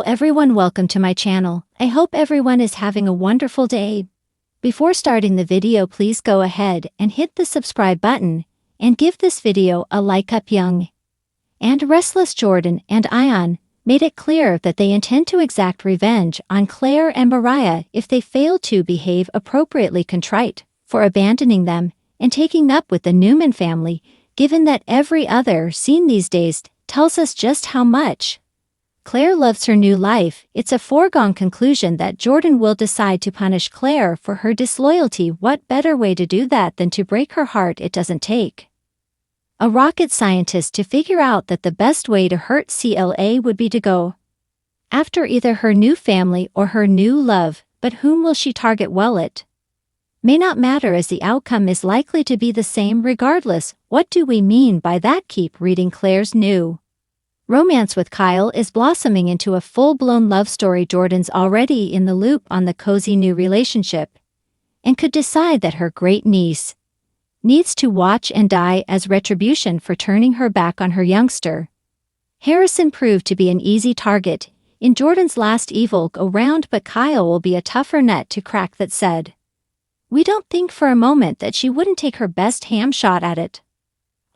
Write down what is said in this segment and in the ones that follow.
everyone, welcome to my channel. I hope everyone is having a wonderful day. Before starting the video, please go ahead and hit the subscribe button and give this video a like up. Young and restless Jordan and Y&R made it clear that they intend to exact revenge on Claire and Mariah if they fail to behave appropriately, contrite for abandoning them and taking up with the Newman family, given that every other scene these days tells us just how much Claire loves her new life. It's a foregone conclusion that Jordan will decide to punish Claire for her disloyalty. What better way to do that than to break her heart? It doesn't take a rocket scientist to figure out that the best way to hurt CLA would be to go after either her new family or her new love, but whom will she target? Well, it may not matter, as the outcome is likely to be the same regardless. What do we mean by that? Keep reading. Claire's new romance with Kyle is blossoming into a full-blown love story. Jordan's already in the loop on the cozy new relationship and could decide that her great niece needs to watch and die as retribution for turning her back on her youngster. Harrison proved to be an easy target in Jordan's last evil go-round, but Kyle will be a tougher nut to crack. That said, we don't think for a moment that she wouldn't take her best ham shot at it.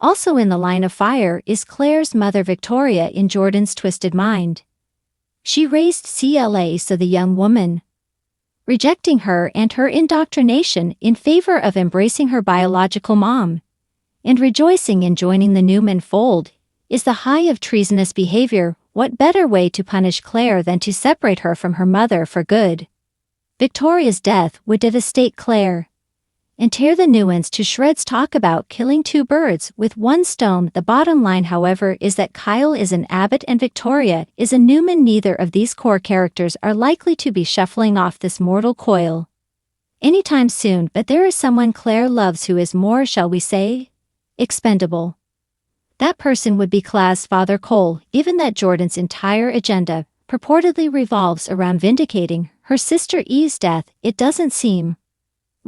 Also in the line of fire is Claire's mother, Victoria. In Jordan's twisted mind, she raised CLA, so the young woman rejecting her and her indoctrination in favor of embracing her biological mom and rejoicing in joining the Newman fold is the high of treasonous behavior. What better way to punish Claire than to separate her from her mother for good? Victoria's death would devastate Claire and tear the Newmans to shreds. Talk about killing two birds with one stone. The bottom line, however, is that Kyle is an Abbott and Victoria is a Newman. Neither of these core characters are likely to be shuffling off this mortal coil anytime soon, but there is someone Claire loves who is more, shall we say, expendable. That person would be Claire's father, Cole. Given that Jordan's entire agenda purportedly revolves around vindicating her sister Eve's death, it doesn't seem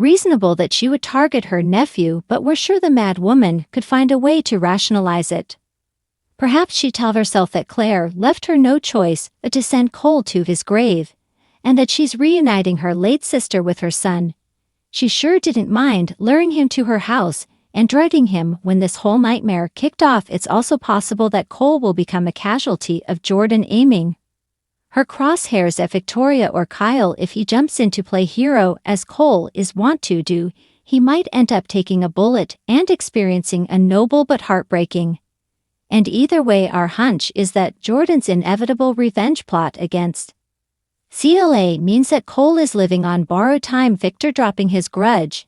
reasonable that she would target her nephew, but we're sure the mad woman could find a way to rationalize it. Perhaps she'd tell herself that Claire left her no choice but to send Cole to his grave, and that she's reuniting her late sister with her son. She sure didn't mind luring him to her house and drugging him when this whole nightmare kicked off. It's also possible that Cole will become a casualty of Jordan aiming her crosshairs at Victoria or Kyle. If he jumps in to play hero, as Cole is wont to do, he might end up taking a bullet and experiencing a noble but heartbreaking. And either way, our hunch is that Jordan's inevitable revenge plot against CLA means that Cole is living on borrowed time. Victor dropping his grudge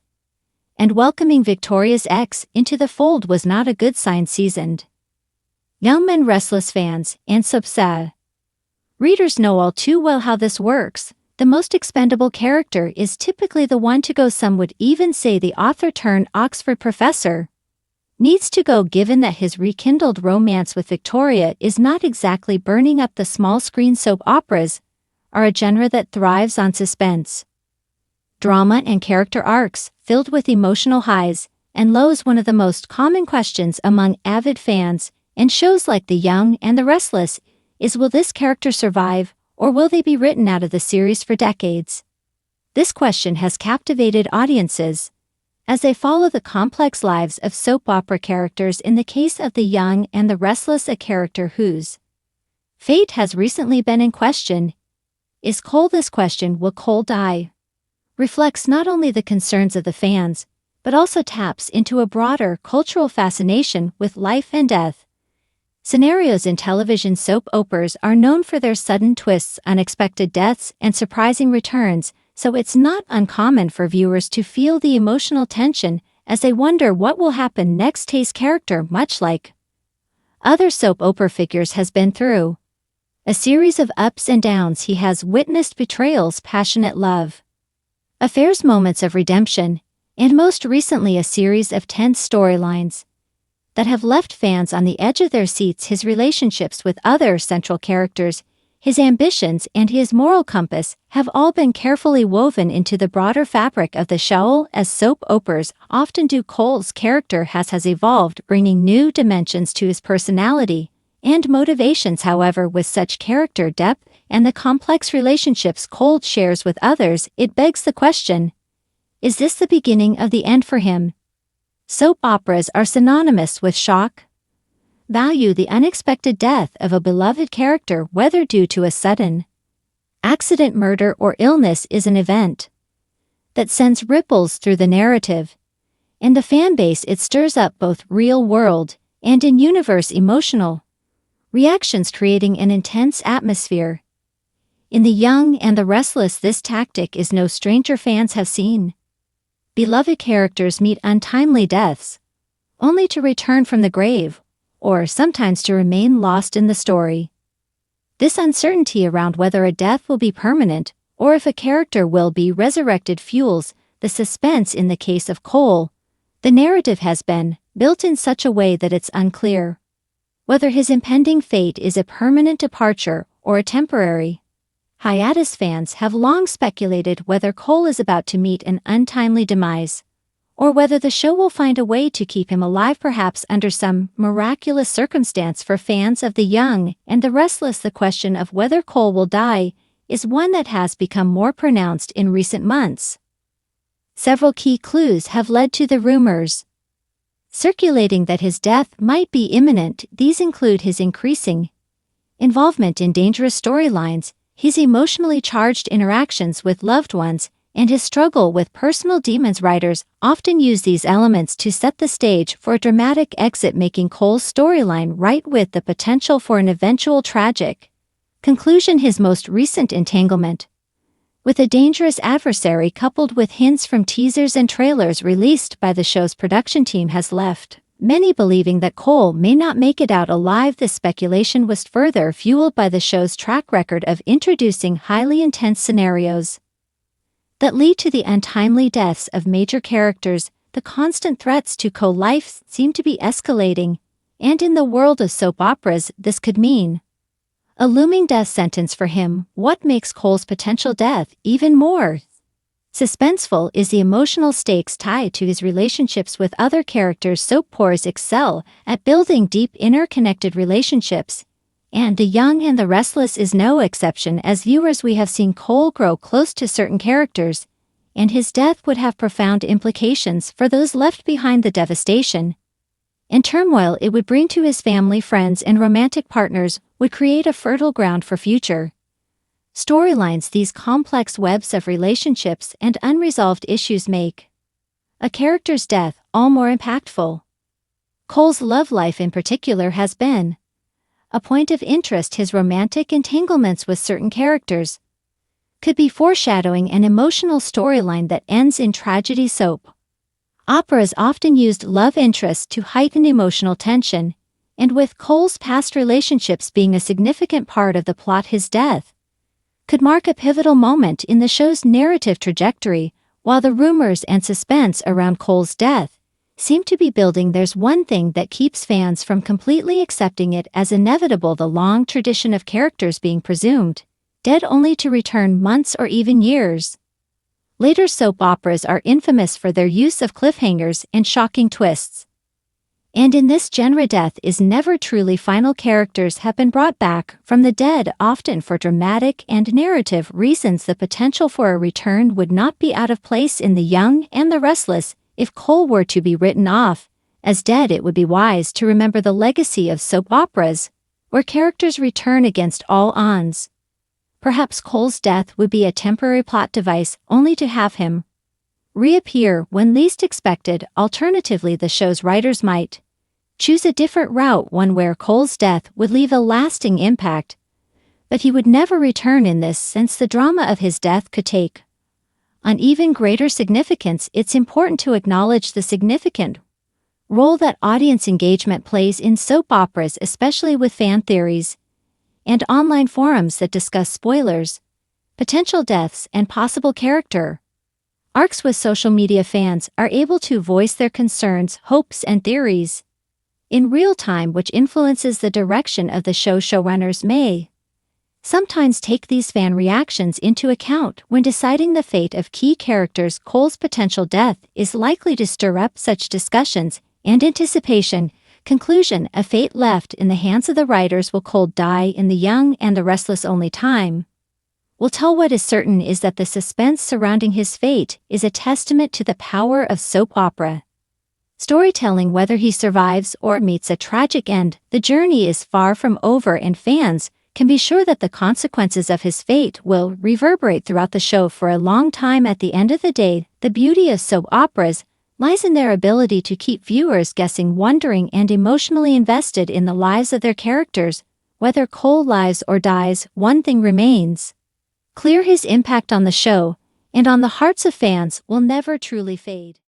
and welcoming Victoria's ex into the fold was not a good sign. Seasoned young men, Restless fans, and subsad readers know all too well how this works. The most expendable character is typically the one to go. Some would even say the author turned Oxford professor needs to go, given that his rekindled romance with Victoria is not exactly burning up the small screen. Soap operas are a genre that thrives on suspense, drama, and character arcs filled with emotional highs and lows. One of the most common questions among avid fans and shows like The Young and the Restless is, will this character survive, or will they be written out of the series for decades? This question has captivated audiences as they follow the complex lives of soap opera characters. In the case of The Young and the Restless, a character whose fate has recently been in question is Cole. This question, will Cole die, reflects not only the concerns of the fans, but also taps into a broader cultural fascination with life and death scenarios. In television, soap operas are known for their sudden twists, unexpected deaths, and surprising returns, so it's not uncommon for viewers to feel the emotional tension as they wonder what will happen next. Tay's character, much like other soap opera figures, has been through a series of ups and downs. He has witnessed betrayals, passionate love affairs, moments of redemption, and most recently a series of tense storylines that have left fans on the edge of their seats. His relationships with other central characters, his ambitions, and his moral compass have all been carefully woven into the broader fabric of the show, as soap operas often do. Cole's character has evolved, bringing new dimensions to his personality and motivations. However, with such character depth and the complex relationships Cole shares with others, it begs the question, is this the beginning of the end for him? Soap operas are synonymous with shock value. The unexpected death of a beloved character, whether due to a sudden accident, murder, or illness, is an event that sends ripples through the narrative and the fan base. It stirs up both real-world and in-universe emotional reactions, creating an intense atmosphere. In The Young and the Restless, this tactic is no stranger. Fans have seen beloved characters meet untimely deaths, only to return from the grave, or sometimes to remain lost in the story. This uncertainty around whether a death will be permanent or if a character will be resurrected fuels the suspense. In the case of Cole, the narrative has been built in such a way that it's unclear whether his impending fate is a permanent departure or a temporary hiatus. Fans have long speculated whether Cole is about to meet an untimely demise, or whether the show will find a way to keep him alive, perhaps under some miraculous circumstance. For fans of The Young and the Restless, the question of whether Cole will die is one that has become more pronounced in recent months. Several key clues have led to the rumors circulating that his death might be imminent. These include his increasing involvement in dangerous storylines, his emotionally charged interactions with loved ones, and his struggle with personal demons. Writers often use these elements to set the stage for a dramatic exit, making Cole's storyline right with the potential for an eventual tragic conclusion. His most recent entanglement with a dangerous adversary, coupled with hints from teasers and trailers released by the show's production team, has left many believing that Cole may not make it out alive. This speculation was further fueled by the show's track record of introducing highly intense scenarios that lead to the untimely deaths of major characters. The constant threats to Cole's life seem to be escalating, and in the world of soap operas, this could mean a looming death sentence for him. What makes Cole's potential death even more suspenseful is the emotional stakes tied to his relationships with other characters. Soap operas excel at building deep, interconnected relationships, and The Young and the Restless is no exception. As viewers, we have seen Cole grow close to certain characters, and his death would have profound implications for those left behind. The devastation and turmoil it would bring to his family, friends, and romantic partners would create a fertile ground for future storylines. These complex webs of relationships and unresolved issues make a character's death all more impactful. Cole's love life in particular has been a point of interest. His romantic entanglements with certain characters could be foreshadowing an emotional storyline that ends in tragedy. Soap operas often used love interests to heighten emotional tension, and with Cole's past relationships being a significant part of the plot, his death could mark a pivotal moment in the show's narrative trajectory. While the rumors and suspense around Cole's death seem to be building, there's one thing that keeps fans from completely accepting it as inevitable: the long tradition of characters being presumed dead only to return months or even years later. Soap operas are infamous for their use of cliffhangers and shocking twists, and in this genre, death is never truly final. Characters have been brought back from the dead, often for dramatic and narrative reasons. The potential for a return would not be out of place in The Young and the Restless. If Cole were to be written off as dead, it would be wise to remember the legacy of soap operas, where characters return against all odds. Perhaps Cole's death would be a temporary plot device, only to have him reappear when least expected. Alternatively, the show's writers might choose a different route, one where Cole's death would leave a lasting impact, but he would never return. In this sense, the drama of his death could take on even greater significance. It's important to acknowledge the significant role that audience engagement plays in soap operas, especially with fan theories and online forums that discuss spoilers, potential deaths, and possible character arcs. With social media, fans are able to voice their concerns, hopes, and theories in real time, which influences the direction of the show. Showrunners may sometimes take these fan reactions into account when deciding the fate of key characters. Cole's potential death is likely to stir up such discussions and anticipation, Conclusion: a fate left in the hands of the writers will cold die in the young and the restless only time will tell. What is certain is that the suspense surrounding his fate is a testament to the power of soap opera storytelling. Whether he survives or meets a tragic end, the journey is far from over, and fans can be sure that the consequences of his fate will reverberate throughout the show for a long time. At the end of the day, the beauty of soap operas lies in their ability to keep viewers guessing, wondering, and emotionally invested in the lives of their characters. Whether Cole lives or dies, one thing remains clear: his impact on the show and on the hearts of fans will never truly fade.